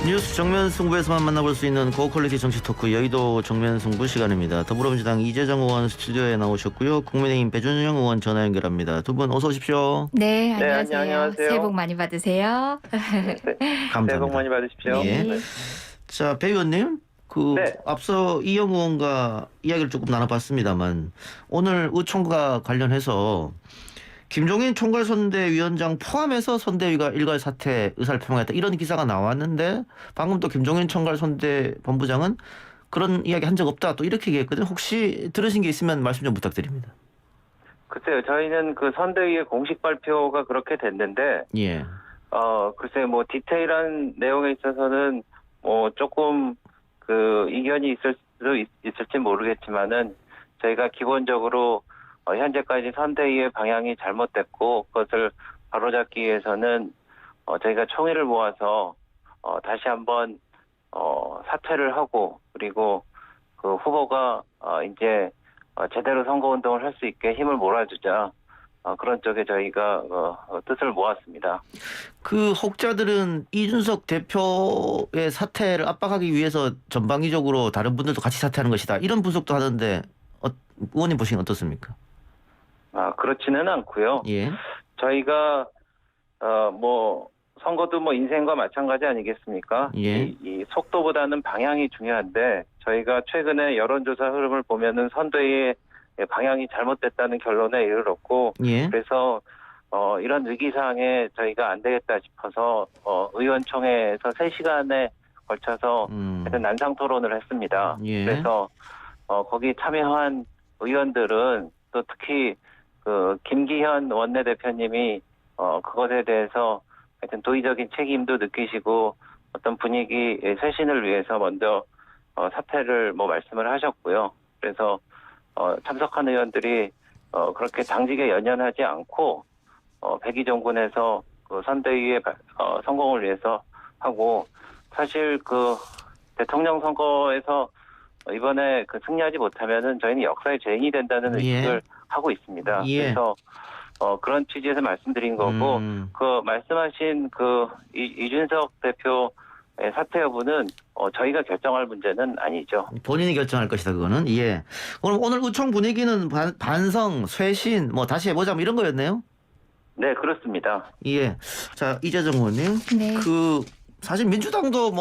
뉴스 정면 승부에서만 만나볼 수 있는 고퀄리티 정치 토크 여의도 정면 승부 시간입니다. 더불어민주당 이재정 의원 스튜디오에 나오셨고요. 국민의힘 배준영 의원 전화 연결합니다. 두 분 어서 오십시오. 네, 네, 안녕하세요. 안녕하세요. 새해 복 많이 받으세요. 감사합니다. 새해 복 많이 받으십시오. 예. 네. 자, 배 의원님. 네. 앞서 이영 의원과 이야기를 조금 나눠봤습니다만 오늘 의총과 관련해서 김종인 총괄선대위원장 포함해서 선대위가 일괄 사퇴 의사를 표명했다 이런 기사가 나왔는데 방금 또 김종인 총괄선대본부장은 그런 이야기 한 적 없다 또 이렇게 얘기했거든요. 혹시 들으신 게 있으면 말씀 좀 부탁드립니다. 글쎄요, 저희는 그 선대위의 공식 발표가 그렇게 됐는데, 예. 글쎄요, 뭐 디테일한 내용에 있어서는 조금 그 이견이 있을 수도 있을지 모르겠지만은 저희가 기본적으로 현재까지 선대위의 방향이 잘못됐고 그것을 바로잡기 위해서는 저희가 총의를 모아서 다시 한번 사퇴를 하고 그리고 그 후보가 이제 제대로 선거운동을 할 수 있게 힘을 몰아주자 그런 쪽에 저희가 뜻을 모았습니다. 그 혹자들은 이준석 대표의 사퇴를 압박하기 위해서 전방위적으로 다른 분들도 같이 사퇴하는 것이다 이런 분석도 하는데 의원님 보시기엔 어떻습니까? 그렇지는 않고요. 예. 저희가 뭐 선거도 뭐 인생과 마찬가지 아니겠습니까? 예. 이 속도보다는 방향이 중요한데 저희가 최근에 여론조사 흐름을 보면은 선대위의 방향이 잘못됐다는 결론에 이르렀고 예. 그래서 이런 위기상황에 저희가 안 되겠다 싶어서 의원총회에서 3시간에 걸쳐서 하여튼 난상 토론을 했습니다. 예. 그래서 거기 참여한 의원들은 또 특히 그 김기현 원내대표님이 그것에 대해서 하여튼 도의적인 책임도 느끼시고 어떤 분위기 쇄신을 위해서 먼저 사퇴를 말씀을 하셨고요. 그래서 참석한 의원들이 그렇게 당직에 연연하지 않고 백의종군에서 그 선대위의 성공을 위해서 하고 사실 그 대통령 선거에서 이번에 그 승리하지 못하면은 저희는 역사의 죄인이 된다는 의식을 하고 있습니다. 예. 그래서 그런 취지에서 말씀드린 거고 그 말씀하신 그 이준석 대표 사퇴 여부는 저희가 결정할 문제는 아니죠. 본인이 결정할 것이다 그거는. 예. 그럼 오늘 의총 분위기는 반성, 쇄신, 다시 해보자 이런 거였네요. 네, 그렇습니다. 예. 자, 이재정 의원님. 네. 사실 민주당도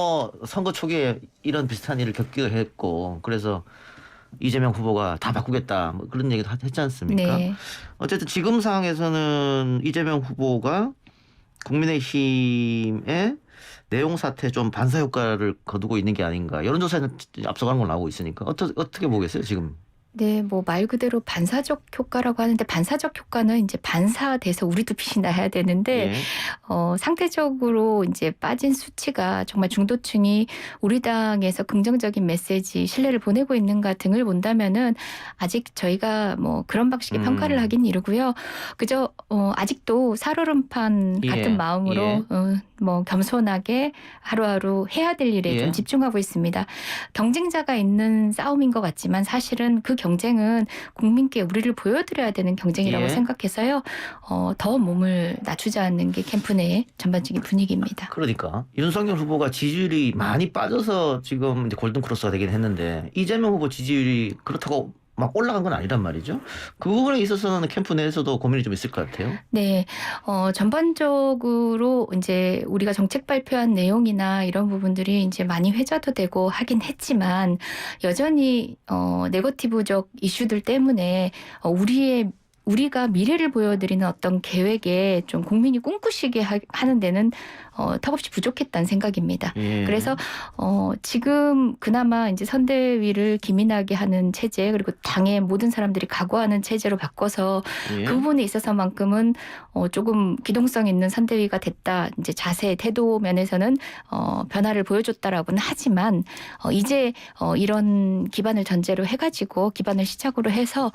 선거 초기에 이런 비슷한 일을 겪기도 했고 그래서 이재명 후보가 다 바꾸겠다 그런 얘기도 했지 않습니까? 네. 어쨌든 지금 상황에서는 이재명 후보가 국민의힘의 내용 사태 좀 반사 효과를 거두고 있는 게 아닌가. 여론조사에는 앞서가는 걸 나오고 있으니까 어떻게 보겠어요 지금? 네, 말 그대로 반사적 효과라고 하는데 반사적 효과는 이제 반사돼서 우리도 빛이 나야 되는데 예. 상대적으로 이제 빠진 수치가 정말 중도층이 우리 당에서 긍정적인 메시지, 신뢰를 보내고 있는가 등을 본다면은 아직 저희가 그런 방식의 평가를 하긴 이르고요. 그저 아직도 살얼음판 같은 마음으로 겸손하게 하루하루 해야 될 일에 좀 집중하고 있습니다. 경쟁자가 있는 싸움인 것 같지만 사실은 그 경쟁은 국민께 우리를 보여드려야 되는 경쟁이라고 생각해서요. 더 몸을 낮추자는 게 캠프 내의 전반적인 분위기입니다. 그러니까 윤석열 후보가 지지율이 많이 빠져서 지금 이제 골든크로스가 되긴 했는데 이재명 후보 지지율이 그렇다고 막 올라간 건 아니란 말이죠. 그 부분에 있어서는 캠프 내에서도 고민이 좀 있을 것 같아요. 네, 전반적으로 이제 우리가 정책 발표한 내용이나 이런 부분들이 이제 많이 회자도 되고 하긴 했지만 여전히 네거티브적 이슈들 때문에 우리가 미래를 보여드리는 어떤 계획에 좀 국민이 꿈꾸시게 하는 데는 턱없이 부족했다는 생각입니다. 예. 그래서 지금 그나마 이제 선대위를 기민하게 하는 체제 그리고 당의 모든 사람들이 각오하는 체제로 바꿔서 그 부분에 있어서만큼은 조금 기동성 있는 선대위가 됐다. 이제 자세, 태도 면에서는 변화를 보여줬다라고는 하지만 이제 이런 기반을 전제로 해가지고 기반을 시작으로 해서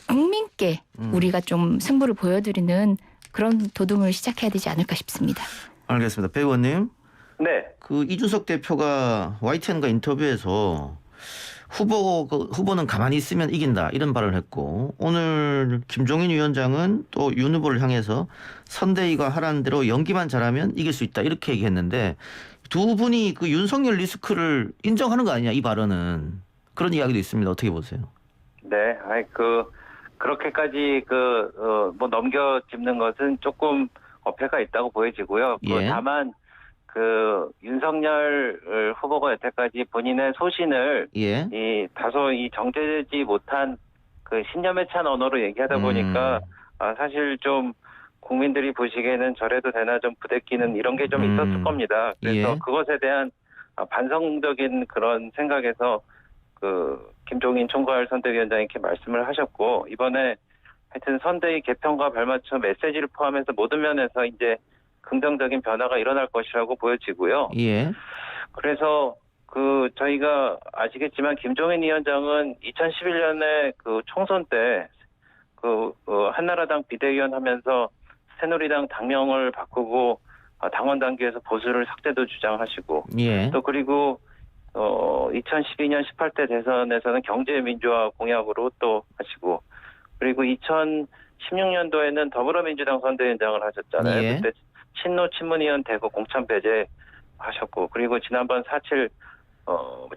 국민께 우리가 좀 승부를 보여드리는 그런 도둠을 시작해야 되지 않을까 싶습니다. 알겠습니다. 배 의원님. 네. 그 이준석 대표가 YTN과 인터뷰에서 후보는 가만히 있으면 이긴다 이런 발언을 했고 오늘 김종인 위원장은 또 윤 후보를 향해서 선대위가 하라는 대로 연기만 잘하면 이길 수 있다 이렇게 얘기했는데 두 분이 그 윤석열 리스크를 인정하는 거 아니냐 이 발언은 그런 이야기도 있습니다. 어떻게 보세요? 네, 그렇게까지 뭐 넘겨짚는 것은 조금 어폐가 있다고 보여지고요. 예. 다만 윤석열 후보가 여태까지 본인의 소신을 예. 다소 정제되지 못한 신념에 찬 언어로 얘기하다 보니까 사실 좀 국민들이 보시기에는 저래도 되나 좀 부대끼는 이런 게 좀 있었을 겁니다. 그래서 예. 그것에 대한 반성적인 그런 생각에서 김종인 총괄 선대위원장이 이렇게 말씀을 하셨고, 이번에 하여튼 선대위 개편과 발맞춰 메시지를 포함해서 모든 면에서 이제 긍정적인 변화가 일어날 것이라고 보여지고요. 예. 그래서 저희가 아시겠지만 김종인 위원장은 2011년에 총선 때 한나라당 비대위원 하면서 새누리당 당명을 바꾸고 당원 단계에서 보수를 삭제도 주장하시고, 예. 또 그리고 2012년 18대 대선에서는 경제민주화 공약으로 또 하시고, 그리고 2016년도에는 더불어민주당 선대위원장을 하셨잖아요. 예. 그때 친노 친문위원 대거 공천 배제하셨고, 그리고 지난번 4.7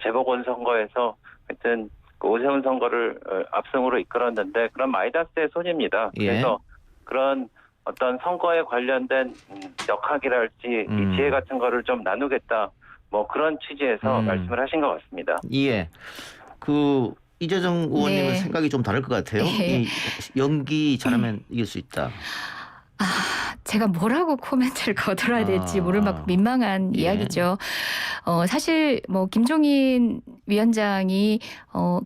재보궐 선거에서 하여튼 오세훈 선거를 압승으로 이끌었는데 그런 마이다스의 손입니다. 예. 그래서 그런 어떤 선거에 관련된 역학이랄지 이 지혜 같은 거를 좀 나누겠다, 뭐 그런 취지에서 말씀을 하신 것 같습니다. 예. 이재정 의원님은 네. 생각이 좀 다를 것 같아요. 예. 이 연기 잘하면 이길 수 있다. 제가 뭐라고 코멘트를 거들어야 될지 모를 만큼 민망한 예. 이야기죠. 사실 뭐 김종인 위원장이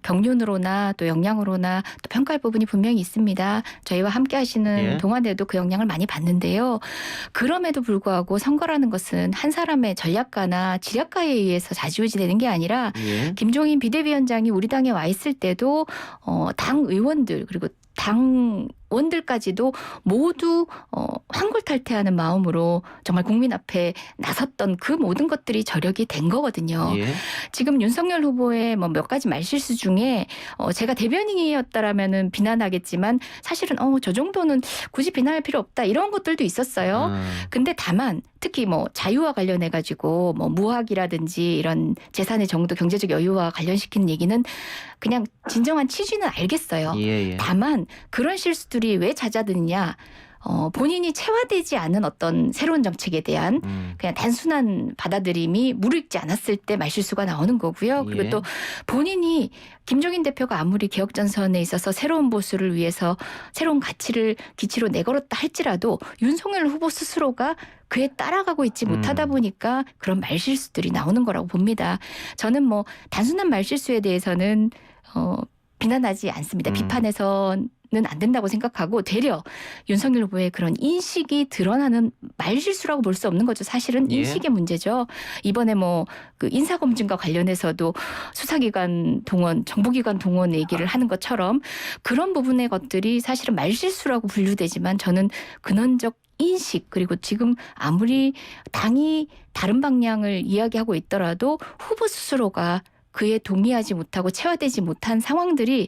경륜으로나 또 역량으로나 또 평가할 부분이 분명히 있습니다. 저희와 함께 하시는 예. 동안에도 그 역량을 많이 봤는데요. 그럼에도 불구하고 선거라는 것은 한 사람의 전략가나 지략가에 의해서 좌지우지되는 게 아니라 예. 김종인 비대위원장이 우리 당에 와 있을 때도 당 의원들 그리고 당원들까지도 모두 환골탈태하는 마음으로 정말 국민 앞에 나섰던 그 모든 것들이 저력이 된 거거든요. 예. 지금 윤석열 후보의 뭐 몇 가지 말실수 중에 제가 대변인이었다라면은 비난하겠지만 사실은 저 정도는 굳이 비난할 필요 없다 이런 것들도 있었어요. 근데 다만 특히 뭐 자유와 관련해 가지고 뭐 무학이라든지 이런 재산의 정도 경제적 여유와 관련시키는 얘기는 그냥 진정한 취지는 알겠어요. 예. 다만 그런 실수들이 왜 잦아드느냐. 본인이 체화되지 않은 어떤 새로운 정책에 대한 그냥 단순한 받아들임이 무르익지 않았을 때 말실수가 나오는 거고요. 그리고 예. 또 본인이 김종인 대표가 아무리 개혁전선에 있어서 새로운 보수를 위해서 새로운 가치를 기치로 내걸었다 할지라도 윤석열 후보 스스로가 그에 따라가고 있지 못하다 보니까 그런 말실수들이 나오는 거라고 봅니다. 저는 뭐 단순한 말실수에 대해서는 비난하지 않습니다. 비판해서는 안 된다고 생각하고 되려 윤석열 후보의 그런 인식이 드러나는 말실수라고 볼 수 없는 거죠. 사실은 예. 인식의 문제죠. 이번에 뭐 그 인사검증과 관련해서도 수사기관 동원, 정보기관 동원 얘기를 하는 것처럼 그런 부분의 것들이 사실은 말실수라고 분류되지만 저는 근원적 인식 그리고 지금 아무리 당이 다른 방향을 이야기하고 있더라도 후보 스스로가 그에 동의하지 못하고 체화되지 못한 상황들이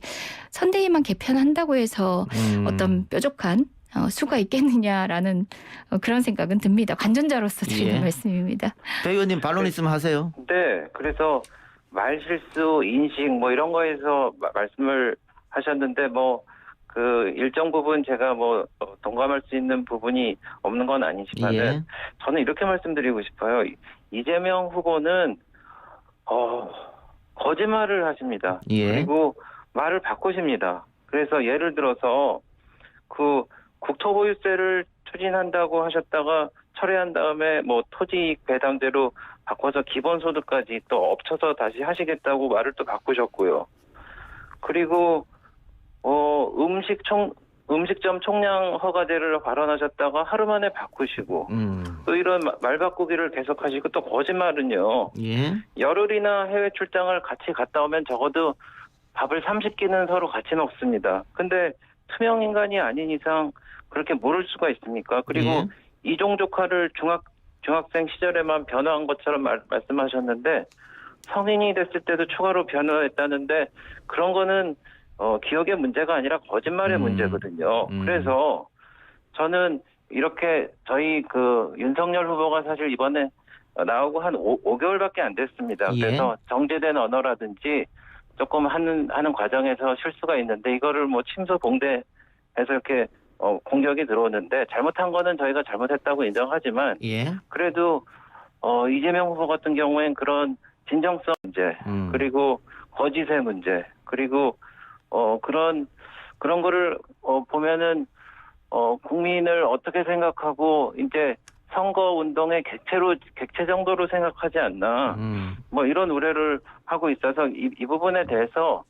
선대위만 개편한다고 해서 어떤 뾰족한 수가 있겠느냐라는 그런 생각은 듭니다. 관전자로서 드리는 예. 말씀입니다. 배 의원님 반론 있으면 하세요. 네, 그래서 말실수, 인식 뭐 이런 거에서 말씀을 하셨는데 일정 부분 제가 동감할 수 있는 부분이 없는 건 아니지만은 예. 저는 이렇게 말씀드리고 싶어요. 이재명 후보는 거짓말을 하십니다. 예. 그리고 말을 바꾸십니다. 그래서 예를 들어서 국토보유세를 추진한다고 하셨다가 철회한 다음에 토지이익 배당제로 바꿔서 기본소득까지 또 엎쳐서 다시 하시겠다고 말을 또 바꾸셨고요. 그리고 음식점 총량 허가제를 발언하셨다가 하루 만에 바꾸시고 또 이런 말 바꾸기를 계속하시고 또 거짓말은요. 예. 열흘이나 해외 출장을 같이 갔다 오면 적어도 밥을 30끼는 서로 같이 먹습니다. 근데 투명 인간이 아닌 이상 그렇게 모를 수가 있습니까? 그리고 예. 이종 조카를 중학생 시절에만 변호한 것처럼 말씀하셨는데 성인이 됐을 때도 추가로 변호했다는데 그런 거는 기억의 문제가 아니라 거짓말의 문제거든요. 그래서 저는 이렇게 저희 윤석열 후보가 사실 이번에 나오고 한 5개월밖에 안 됐습니다. 예. 그래서 정제된 언어라든지 조금 하는 과정에서 실수가 있는데 이거를 뭐 침소봉대해서 이렇게 공격이 들어오는데 잘못한 거는 저희가 잘못했다고 인정하지만 예. 그래도 이재명 후보 같은 경우엔 그런 진정성 문제 그리고 거짓의 문제 그리고 그런 거를 보면은 국민을 어떻게 생각하고 이제 선거 운동의 객체 정도로 생각하지 않나 뭐 이런 우려를 하고 있어서 이 부분에 대해서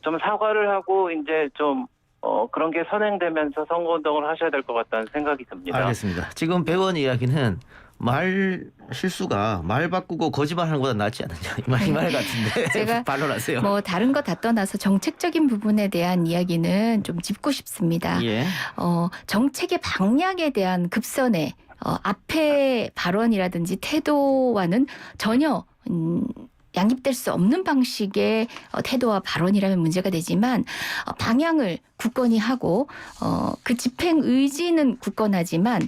좀 사과를 하고 이제 좀 그런 게 선행되면서 선거 운동을 하셔야 될 것 같다는 생각이 듭니다. 알겠습니다. 지금 배원 이야기는 말 실수가 말 바꾸고 거짓말하는 것보다 낫지 않느냐 이 말 같은데 제가 반론하세요. 뭐 다른 거 다 떠나서 정책적인 부분에 대한 이야기는 좀 짚고 싶습니다. 예. 정책의 방향에 대한 급선에 앞에 발언이라든지 태도와는 전혀 양립될 수 없는 방식의 태도와 발언이라면 문제가 되지만 방향을 굳건히 하고 그 집행 의지는 굳건하지만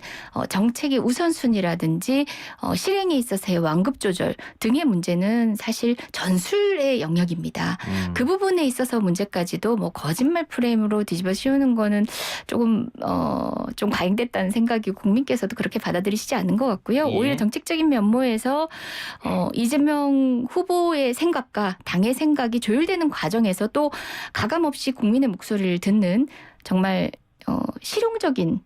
정책의 우선순위라든지 실행에 있어서의 완급 조절 등의 문제는 사실 전술의 영역입니다. 그 부분에 있어서 문제까지도 뭐 거짓말 프레임으로 뒤집어 씌우는 거는 조금 좀 과잉됐다는 생각이 국민께서도 그렇게 받아들이시지 않은 것 같고요. 예. 오히려 정책적인 면모에서 이재명 후보의 생각과 당의 생각이 조율되는 과정에서 또 가감없이 국민의 목소리를 듣는 정말 실용적인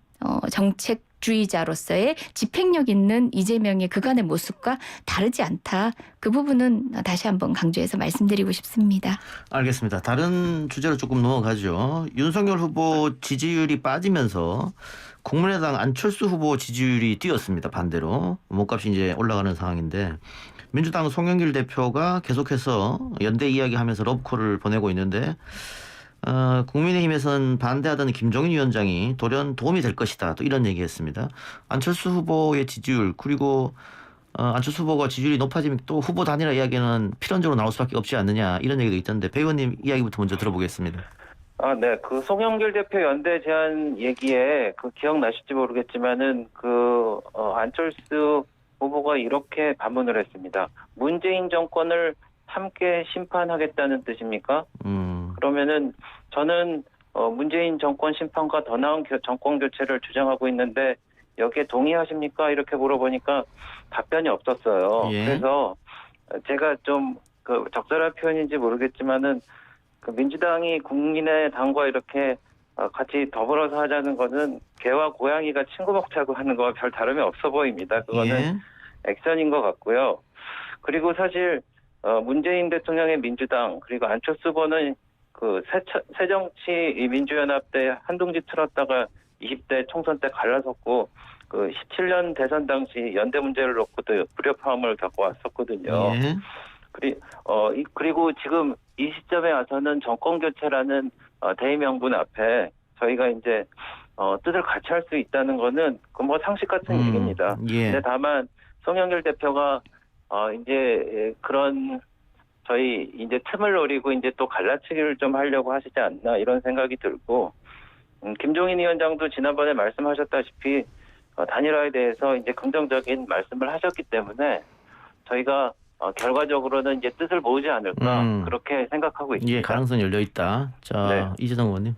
정책주의자로서의 집행력 있는 이재명의 그간의 모습과 다르지 않다. 그 부분은 다시 한번 강조해서 말씀드리고 싶습니다. 알겠습니다. 다른 주제로 조금 넘어가죠. 윤석열 후보 지지율이 빠지면서 국민의당 안철수 후보 지지율이 뛰었습니다. 반대로 몸값이 이제 올라가는 상황인데 민주당 송영길 대표가 계속해서 연대 이야기하면서 러브콜을 보내고 있는데 국민의힘에서는 반대하던 김종인 위원장이 돌연 도움이 될 것이다. 또 이런 얘기했습니다. 안철수 후보의 지지율 그리고 안철수 후보가 지지율이 높아지면 또 후보 단일화 이야기는 필연적으로 나올 수밖에 없지 않느냐 이런 얘기도 있던데 배 의원님 이야기부터 먼저 들어보겠습니다. 네. 그 송영길 대표 연대 제안 얘기에 기억나실지 모르겠지만은 안철수 후보가 이렇게 반문을 했습니다. 문재인 정권을 함께 심판하겠다는 뜻입니까? 그러면은 저는 문재인 정권 심판과 더 나은 정권 교체를 주장하고 있는데 여기에 동의하십니까? 이렇게 물어보니까 답변이 없었어요. 예. 그래서 제가 좀 적절한 표현인지 모르겠지만은 민주당이 국민의당과 이렇게 같이 더불어서 하자는 거는 개와 고양이가 친구 먹자고 하는 거와 별 다름이 없어 보입니다. 그거는 예. 액션인 것 같고요. 그리고 사실 문재인 대통령의 민주당 그리고 안철수 후보는 새정치 민주연합 때 한둥지 틀었다가 20대 총선 때 갈라섰고 17년 대선 당시 연대 문제를 놓고도 불협화음을 겪어왔었거든요. 예. 그리고 지금 이 시점에 와서는 정권 교체라는 대의명분 앞에 저희가 이제 뜻을 같이 할 수 있다는 거는 뭐 상식 같은 얘기입니다. 예. 근데 다만 송영길 대표가 이제 그런 저희 이제 틈을 노리고 이제 또 갈라치기를 좀 하려고 하시지 않나 이런 생각이 들고 김종인 위원장도 지난번에 말씀하셨다시피 단일화에 대해서 이제 긍정적인 말씀을 하셨기 때문에 저희가 결과적으로는 이제 뜻을 모으지 않을까 그렇게 생각하고 있습니다. 예, 가능성이 열려 있다. 자, 네. 이재동 의원님.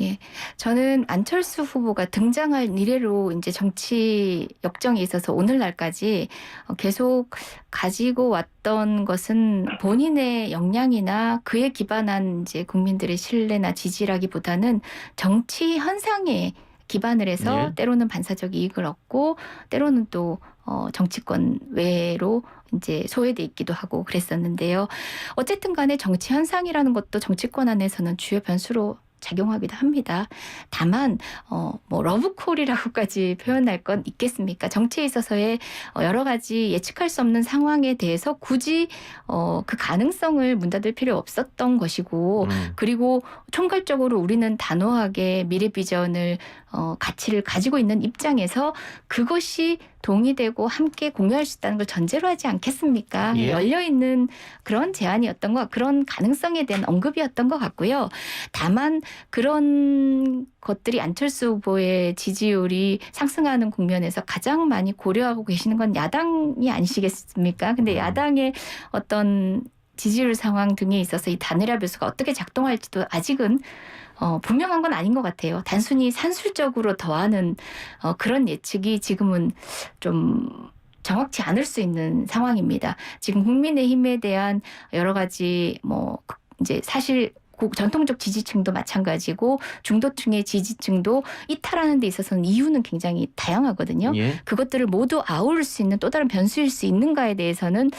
예, 저는 안철수 후보가 등장할 이래로 이제 정치 역정에 있어서 오늘날까지 계속 가지고 왔던 것은 본인의 역량이나 그에 기반한 이제 국민들의 신뢰나 지지라기보다는 정치 현상에 기반을 해서 예. 때로는 반사적 이익을 얻고 때로는 또 정치권 외로 이제 소외돼 있기도 하고 그랬었는데요. 어쨌든 간에 정치 현상이라는 것도 정치권 안에서는 주요 변수로 작용하기도 합니다. 다만 뭐 러브콜이라고까지 표현할 건 있겠습니까? 정치에 있어서의 여러 가지 예측할 수 없는 상황에 대해서 굳이 그 가능성을 문닫을 필요 없었던 것이고 그리고 총괄적으로 우리는 단호하게 미래 비전을 가치를 가지고 있는 입장에서 그것이 동의되고 함께 공유할 수 있다는 걸 전제로 하지 않겠습니까? 예. 열려있는 그런 제안이었던 그런 가능성에 대한 언급이었던 것 같고요. 다만 그런 것들이 안철수 후보의 지지율이 상승하는 국면에서 가장 많이 고려하고 계시는 건 야당이 아니시겠습니까? 근데 야당의 어떤 지지율 상황 등에 있어서 이 단일화 묘수가 어떻게 작동할지도 아직은 분명한 건 아닌 것 같아요. 단순히 산술적으로 더하는 그런 예측이 지금은 좀 정확치 않을 수 있는 상황입니다. 지금 국민의힘에 대한 여러 가지 이제 사실 전통적 지지층도 마찬가지고 중도층의 지지층도 이탈하는 데 있어서는 이유는 굉장히 다양하거든요. 예. 그것들을 모두 아우를 수 있는 또 다른 변수일 수 있는가에 대해서는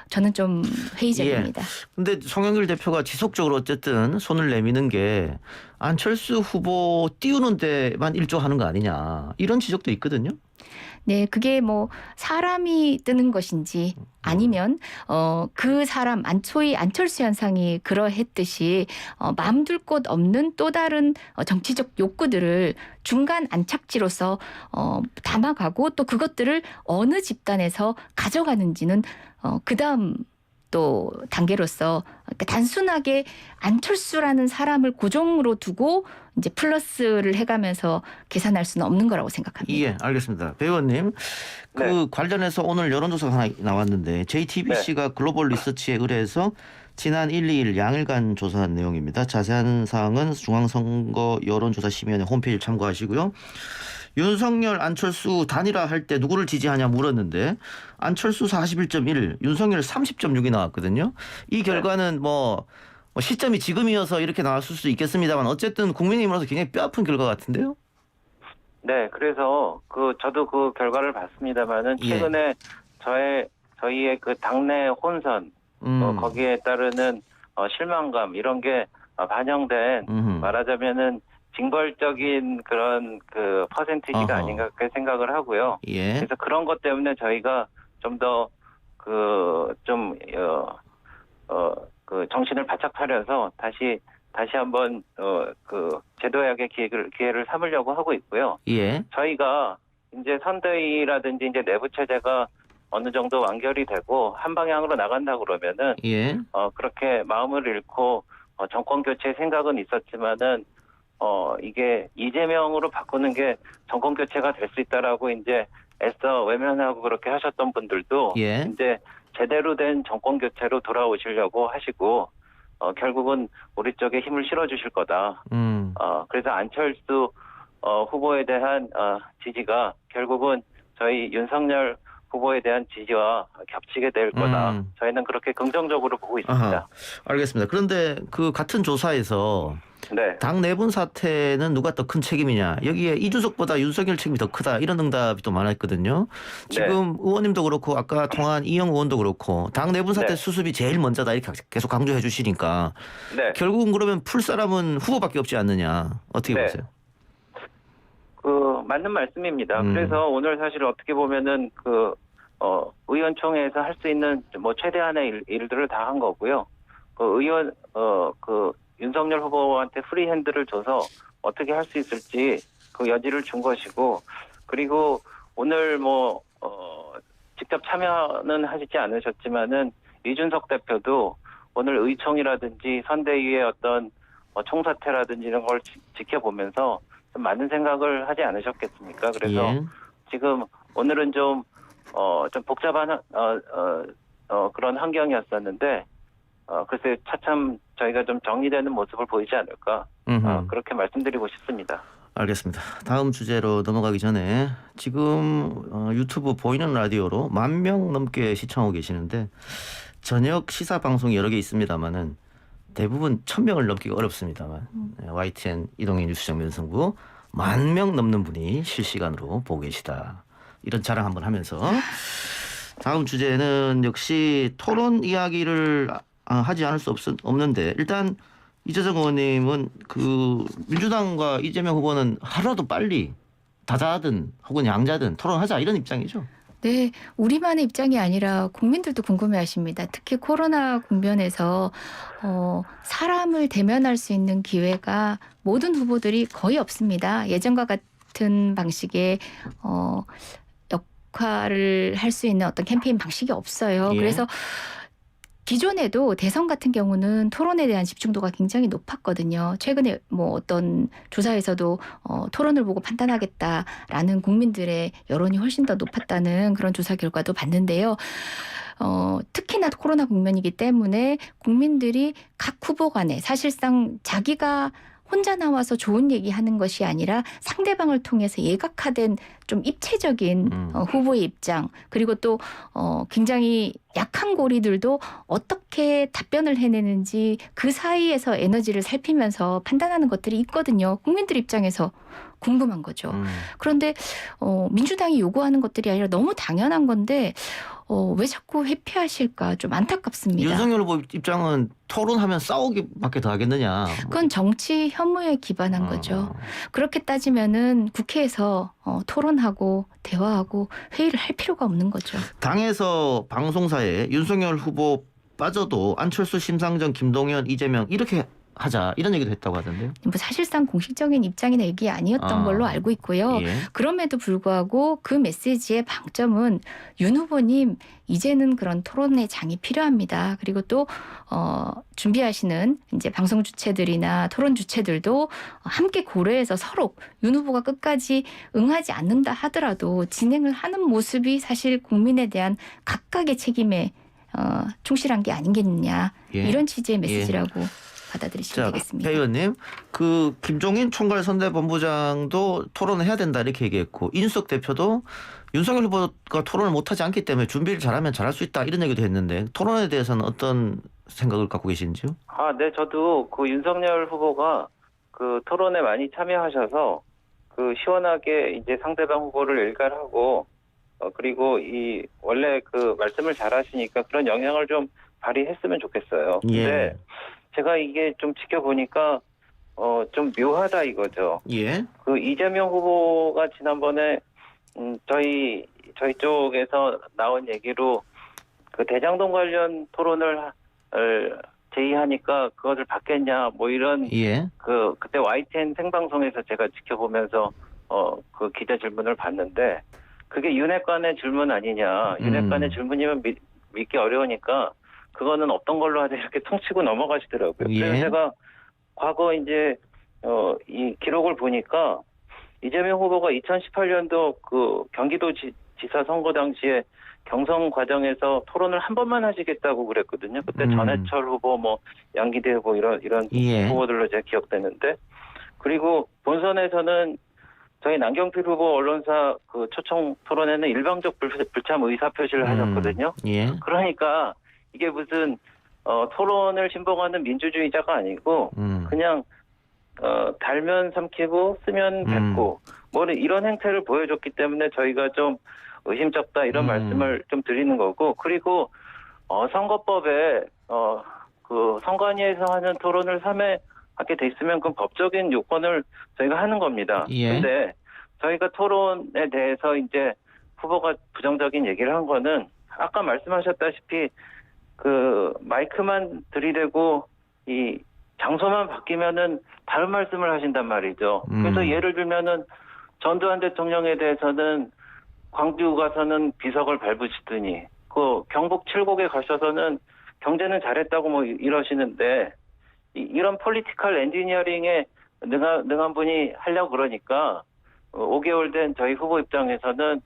저는 좀 회의적입니다. 근데 송영길 대표가 지속적으로 어쨌든 손을 내미는 게 안철수 후보 띄우는 데만 일조하는 거 아니냐 이런 지적도 있거든요. 네, 그게 사람이 뜨는 것인지 아니면 그 사람 소위 안철수 현상이 그러했듯이 마음 둘 곳 없는 또 다른 정치적 욕구들을 중간 안착지로서 담아가고 또 그것들을 어느 집단에서 가져가는지는 그다음 또 단계로서 그러니까 단순하게 안철수라는 사람을 고정으로 두고 이제 플러스를 해가면서 계산할 수는 없는 거라고 생각합니다. 예, 알겠습니다. 배 의원님, 네. 관련해서 오늘 여론조사가 하나 나왔는데 JTBC가 글로벌 리서치에 의뢰해서 지난 1, 2일 양일간 조사한 내용입니다. 자세한 사항은 중앙선거 여론조사심의위원회 홈페이지 참고하시고요. 윤석열, 안철수 단일화 할 때 누구를 지지하냐 물었는데 안철수 41.1, 윤석열 30.6이 나왔거든요. 이 결과는 시점이 지금이어서 이렇게 나왔을 수 있겠습니다만 어쨌든 국민의힘으로서 굉장히 뼈아픈 결과 같은데요. 네, 그래서 저도 그 결과를 봤습니다만은 예. 최근에 저희의 그 당내 혼선 거기에 따르는 실망감 이런 게 반영된 말하자면은 징벌적인 그런 그 퍼센티지가 어허. 아닌가 그렇게 생각을 하고요. 예. 그래서 그런 것 때문에 저희가 좀 더 정신을 바짝 차려서 다시 한번 제도약의 기회를 삼으려고 하고 있고요. 예. 저희가 이제 선대위라든지 이제 내부 체제가 어느 정도 완결이 되고 한 방향으로 나간다 그러면은 예. 그렇게 마음을 잃고 정권 교체 생각은 있었지만은 이게 이재명으로 바꾸는 게 정권 교체가 될 수 있다라고 이제 애써 외면하고 그렇게 하셨던 분들도 예. 이제 제대로 된 정권 교체로 돌아오시려고 하시고 결국은 우리 쪽에 힘을 실어주실 거다. 그래서 안철수 후보에 대한 지지가 결국은 저희 윤석열 후보에 대한 지지와 겹치게 될 거다. 저희는 그렇게 긍정적으로 보고 있습니다. 아하, 알겠습니다. 그런데 그 같은 조사에서 네. 당 내분 사태는 누가 더 큰 책임이냐. 여기에 이준석보다 윤석열 책임이 더 크다. 이런 응답이 또 많았거든요. 지금 의원님도 그렇고 아까 통화한 이영 의원도 그렇고 당 내분 사태 네. 수습이 제일 먼저다. 이렇게 계속 강조해 주시니까 네. 결국은 그러면 풀 사람은 후보밖에 없지 않느냐. 어떻게 네. 보세요? 맞는 말씀입니다. 그래서 오늘 사실 어떻게 보면은 의원총회에서 할 수 있는 최대한의 일들을 다 한 거고요. 윤석열 후보한테 프리핸드를 줘서 어떻게 할 수 있을지 그 여지를 준 것이고, 그리고 오늘 직접 참여는 하시지 않으셨지만은 이준석 대표도 오늘 의총이라든지 선대위의 어떤 총사태라든지 이런 걸 지켜보면서 좀 많은 생각을 하지 않으셨겠습니까? 그래서 예. 지금 오늘은 좀 복잡한 그런 환경이었었는데 글쎄 차츰 저희가 좀 정리되는 모습을 보이지 않을까 그렇게 말씀드리고 싶습니다. 알겠습니다. 다음 주제로 넘어가기 전에 지금 유튜브 보이는 라디오로 10,000명 넘게 시청하고 계시는데 저녁 시사 방송이 여러 개 있습니다만은 대부분 1,000명을 넘기가 어렵습니다만 YTN 이동희 뉴스장 면성부 10,000명 넘는 분이 실시간으로 보고 계시다. 이런 자랑 한번 하면서 다음 주제는 역시 토론 이야기를 하지 않을 수 없는데 일단 이재정 의원님은 민주당과 이재명 후보는 하루라도 빨리 다자든 혹은 양자든 토론하자 이런 입장이죠. 네, 우리만의 입장이 아니라 국민들도 궁금해하십니다. 특히 코로나 국면에서 사람을 대면할 수 있는 기회가 모든 후보들이 거의 없습니다. 예전과 같은 방식의 역할을 할 수 있는 어떤 캠페인 방식이 없어요. 예. 그래서 기존에도 대선 같은 경우는 토론에 대한 집중도가 굉장히 높았거든요. 최근에 뭐 어떤 조사에서도 토론을 보고 판단하겠다라는 국민들의 여론이 훨씬 더 높았다는 그런 조사 결과도 봤는데요. 특히나 코로나 국면이기 때문에 국민들이 각 후보 간에 사실상 자기가 혼자 나와서 좋은 얘기하는 것이 아니라 상대방을 통해서 예각화된 좀 입체적인 후보의 입장, 그리고 또 굉장히 약한 고리들도 어떻게 답변을 해내는지 그 사이에서 에너지를 살피면서 판단하는 것들이 있거든요. 국민들 입장에서 궁금한 거죠. 그런데 민주당이 요구하는 것들이 아니라 너무 당연한 건데 왜 자꾸 회피하실까 좀 안타깝습니다. 윤석열 후보 입장은 토론하면 싸우기밖에 더 하겠느냐. 그건 정치 혐오에 기반한 거죠. 그렇게 따지면은 국회에서 토론하고 대화하고 회의를 할 필요가 없는 거죠. 당에서 방송사에 윤석열 후보 빠져도 안철수, 심상정, 김동연, 이재명 이렇게 하자 이런 얘기도 했다고 하던데요. 뭐 사실상 공식적인 입장이나 얘기 아니었던 걸로 알고 있고요. 예. 그럼에도 불구하고 그 메시지의 방점은 윤 후보님 이제는 그런 토론의 장이 필요합니다. 그리고 또 준비하시는 이제 방송 주체들이나 토론 주체들도 함께 고려해서 서로 윤 후보가 끝까지 응하지 않는다 하더라도 진행을 하는 모습이 사실 국민에 대한 각각의 책임에 충실한 게 아니겠느냐. 예. 이런 취지의 메시지라고 받아들이시면 되겠습니다. 배 의원님, 그 김종인 총괄 선대본부장도 토론을 해야 된다 이렇게 얘기했고 인수석 대표도 윤석열 후보가 토론을 못하지 않기 때문에 준비를 잘하면 잘할 수 있다 이런 얘기도 했는데 토론에 대해서는 어떤 생각을 갖고 계신지요? 네, 저도 그 윤석열 후보가 그 토론에 많이 참여하셔서 그 시원하게 이제 상대방 후보를 일갈하고 그리고 이 원래 그 말씀을 잘하시니까 그런 영향을 좀 발휘했으면 좋겠어요. 근데 예. 제가 이게 좀 지켜보니까 좀 묘하다 이거죠. 예. 그 이재명 후보가 지난번에 저희 쪽에서 나온 얘기로 그 대장동 관련 토론을 제의하니까 그것을 받겠냐 뭐 이런 예. 그때 YTN 생방송에서 제가 지켜보면서 그 기자 질문을 봤는데 그게 윤핵관의 질문 아니냐. 윤핵관의 질문이면 믿기 어려우니까 그거는 없던 걸로 하자 이렇게 퉁치고 넘어가시더라고요. 예. 그래서 제가 과거 이제 이 기록을 보니까 이재명 후보가 2018년도 그 경기도 지사 선거 당시에 경선 과정에서 토론을 한 번만 하시겠다고 그랬거든요. 그때 전해철 후보, 뭐 양기대 후보 이런 예. 후보들로 제가 기억되는데 그리고 본선에서는 저희 남경필 후보 언론사 그 초청 토론에는 일방적 불참 의사 표시를 하셨거든요. 예. 그러니까 이게 무슨 토론을 신봉하는 민주주의자가 아니고 그냥 달면 삼키고 쓰면 뱉고 뭐 이런 행태를 보여줬기 때문에 저희가 좀 의심쩍다 이런 말씀을 좀 드리는 거고 그리고 선거법에 그 선관위에서 하는 토론을 3회 하게 돼 있으면 그 법적인 요건을 저희가 하는 겁니다. 예. 근데 저희가 토론에 대해서 이제 후보가 부정적인 얘기를 한 거는 아까 말씀하셨다시피 그 마이크만 들이대고 이 장소만 바뀌면은 다른 말씀을 하신단 말이죠. 그래서 예를 들면은 전두환 대통령에 대해서는 광주 가서는 비석을 밟으시더니 그 경북 칠곡에 가셔서는 경제는 잘했다고 뭐 이러시는데 이런 폴리티컬 엔지니어링에 능한 분이 하려고 그러니까 5개월 된 저희 후보 입장에서는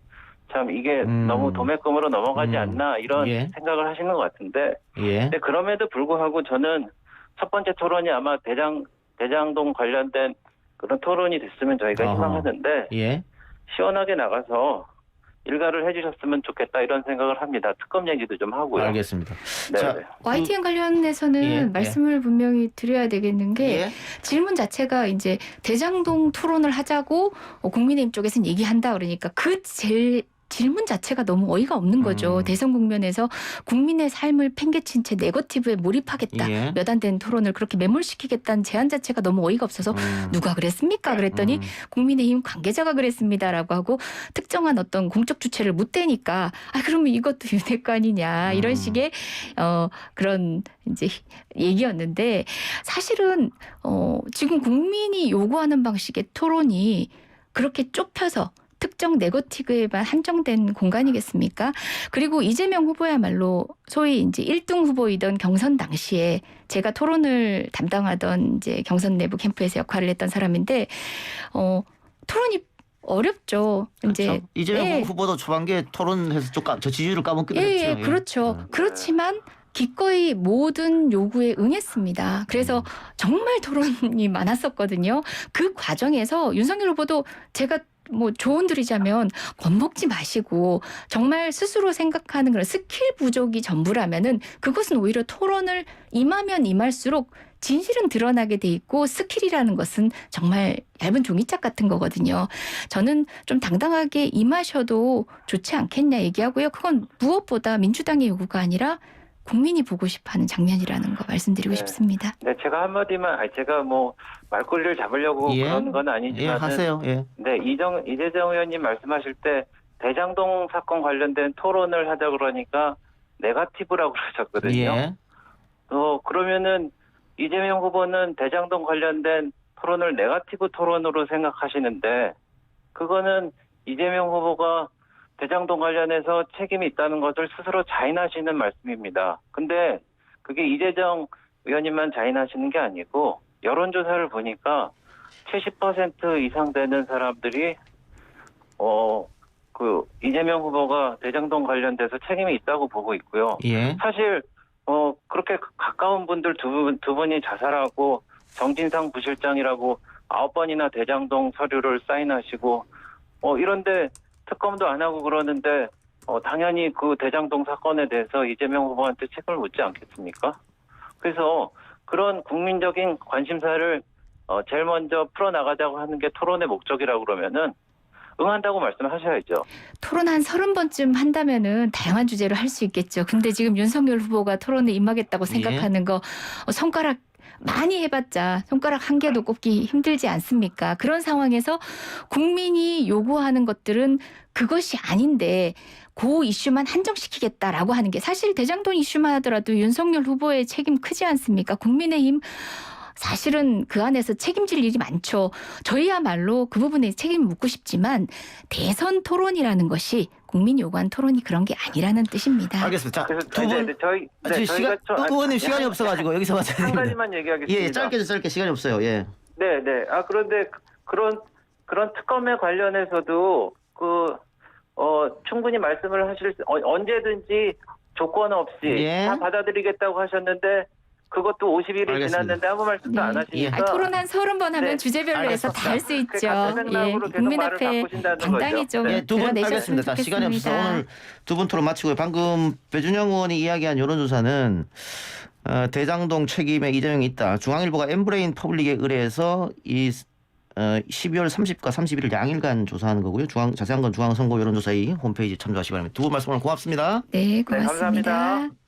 참 이게 너무 도매금으로 넘어가지 않나 이런 예. 생각을 하시는 것 같은데 예. 근데 그럼에도 불구하고 저는 첫 번째 토론이 아마 대장동 관련된 그런 토론이 됐으면 저희가 희망하는데 예. 시원하게 나가서 일가를 해주셨으면 좋겠다 이런 생각을 합니다. 특검 얘기도 좀 하고요. 알겠습니다. 네. 자, YTN 관련해서는 예, 말씀을 분명히 드려야 되겠는 게 예. 질문 자체가 이제 대장동 토론을 하자고 국민의힘 쪽에서는 얘기한다 그러니까 그 질문 자체가 너무 어이가 없는 거죠. 대선 국면에서 국민의 삶을 팽개친 채 네거티브에 몰입하겠다. 예. 몇 안 된 토론을 그렇게 매몰시키겠다는 제안 자체가 너무 어이가 없어서 누가 그랬습니까? 그랬더니 국민의힘 관계자가 그랬습니다라고 하고 특정한 어떤 공적 주체를 못 대니까 그러면 이것도 윤핵관이냐 이런 식의 그런 이제 얘기였는데 사실은 지금 국민이 요구하는 방식의 토론이 그렇게 좁혀서 특정 네거티브에만 한정된 공간이겠습니까? 그리고 이재명 후보야말로 소위 이제 1등 후보이던 경선 당시에 제가 토론을 담당하던 이제 경선 내부 캠프에서 역할을 했던 사람인데 토론이 어렵죠. 이제 그렇죠. 이재명 예. 후보도 초반기에 토론해서 저 지지율을 까먹기도 예, 했죠. 그렇죠. 그렇지만 기꺼이 모든 요구에 응했습니다. 그래서 정말 토론이 많았었거든요. 그 과정에서 윤석열 후보도 제가 뭐 조언 드리자면 겁먹지 마시고 정말 스스로 생각하는 그런 스킬 부족이 전부라면은 그것은 오히려 토론을 임하면 임할수록 진실은 드러나게 돼 있고 스킬이라는 것은 정말 얇은 종이짝 같은 거거든요. 저는 좀 당당하게 임하셔도 좋지 않겠냐 얘기하고요. 그건 무엇보다 민주당의 요구가 아니라 국민이 보고 싶어하는 장면이라는 거 말씀드리고 네. 싶습니다. 네, 제가 한마디만, 제가 뭐 말꼬리를 잡으려고 예. 그런 건 예, 아니지만, 하세요. 예. 네, 이재정 의원님 말씀하실 때 대장동 사건 관련된 토론을 하자 그러니까 네거티브라고 그러셨거든요. 예. 그러면은 이재명 후보는 대장동 관련된 토론을 네거티브 토론으로 생각하시는데, 그거는 이재명 후보가 대장동 관련해서 책임이 있다는 것을 스스로 자인하시는 말씀입니다. 근데 그게 이재정 의원님만 자인하시는 게 아니고 여론조사를 보니까 70% 이상 되는 사람들이 이재명 후보가 대장동 관련돼서 책임이 있다고 보고 있고요. 예. 사실 그렇게 가까운 분들 두 분이 자살하고 정진상 부실장이라고 9번이나 대장동 서류를 사인하시고 이런데 특검도 안 하고 그러는데 당연히 그 대장동 사건에 대해서 이재명 후보한테 책임을 묻지 않겠습니까? 그래서 그런 국민적인 관심사를 제일 먼저 풀어나가자고 하는 게 토론의 목적이라고 그러면은 응한다고 말씀하셔야죠. 토론 한 30번쯤 한다면은 다양한 주제로 할 수 있겠죠. 근데 지금 윤석열 후보가 토론에 임하겠다고 생각하는 거 손가락 많이 해봤자 손가락 한 개도 꼽기 힘들지 않습니까? 그런 상황에서 국민이 요구하는 것들은 그것이 아닌데 그 이슈만 한정시키겠다라고 하는 게 사실 대장동 이슈만 하더라도 윤석열 후보의 책임 크지 않습니까? 국민의힘 사실은 그 안에서 책임질 일이 많죠. 저희야말로 그 부분에 책임을 묻고 싶지만 대선 토론이라는 것이 국민이 요구한 토론이 그런 게 아니라는 뜻입니다. 알겠습니다. 자, 그래서 두 분. 저희가 의원님 시간이 없어가지고 여기서 마쳐야 한 됩니다. 가지만 얘기하겠습니다. 예, 짧게 시간이 없어요. 예. 네. 그런데 그런 특검에 관련해서도 충분히 말씀을 하실 언제든지 조건 없이 예. 다 받아들이겠다고 하셨는데 그것도 50일이 알겠습니다. 지났는데 아무 말씀도 안 하시니까 토론 한 30번 하면 네. 주제별로 해서 다 할 수 있죠. 같은 맥락으로 계속 국민 말을 앞에 바꾸신다는 당당히 거죠. 좀 네. 예, 두 분 드러내셨으면 알겠습니다. 자, 시간이 없어서 좋겠습니다. 오늘 두 분 토론 마치고요. 방금 배준영 의원이 이야기한 여론조사는 대장동 책임에 이재명이 있다. 중앙일보가 엠브레인 퍼블릭에 의뢰해서 이 12월 30과 31일 양일간 조사하는 거고요. 자세한 건 중앙선거 여론조사위 홈페이지 참조하시기 바랍니다. 두 분 말씀 오늘 고맙습니다. 네, 감사합니다. 고맙습니다.